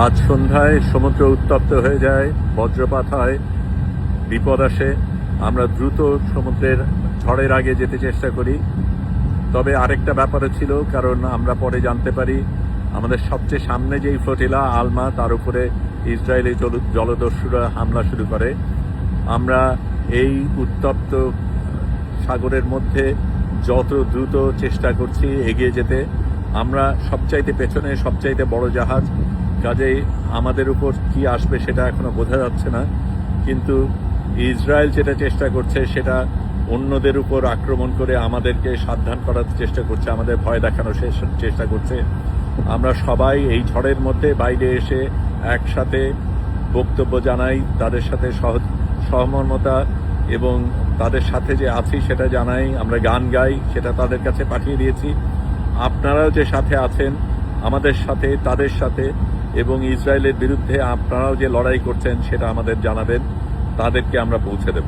আজ সন্ধ্যায় সমুদ্র উত্তপ্ত হয়ে যায়, বজ্রপাত হয়, বিপদ আসে। আমরা দ্রুত সমুদ্রের ঝড়ের আগে যেতে চেষ্টা করি। তবে আরেকটা ব্যাপারও ছিল, কারণ আমরা পরে জানতে পারি আমাদের সবচেয়ে সামনে যেই ফ্লোটিলা আলমা, তার উপরে ইসরায়েলি জলদস্যুরা হামলা শুরু করে। আমরা এই উত্তপ্ত সাগরের মধ্যে যত দ্রুত চেষ্টা করছি এগিয়ে যেতে। আমরা সবচাইতে পেছনে, সবচাইতে বড় জাহাজ, কাজেই আমাদের উপর কি আসবে সেটা এখনো বোঝা যাচ্ছে না। কিন্তু ইসরায়েল যেটা চেষ্টা করছে সেটা অন্যদের উপর আক্রমণ করে আমাদেরকে সাবধান করার চেষ্টা করছে, আমাদের ভয় দেখানোর চেষ্টা করছে। আমরা সবাই এই ঝড়ের মধ্যে বাইরে এসে একসাথে বক্তব্য জানাই, তাদের সাথে সহমর্মতা এবং তাদের সাথে যে আছি সেটা জানাই। আমরা গান গাই, সেটা তাদের কাছে পাঠিয়ে দিয়েছি। আপনারাও যে সাথে আছেন আমাদের সাথে, তাদের সাথে, এবং ইসরায়েলের বিরুদ্ধে আপনারাও যে লড়াই করছেন সেটা আমাদের জানাবেন, তাদেরকে আমরা পৌঁছে দেব।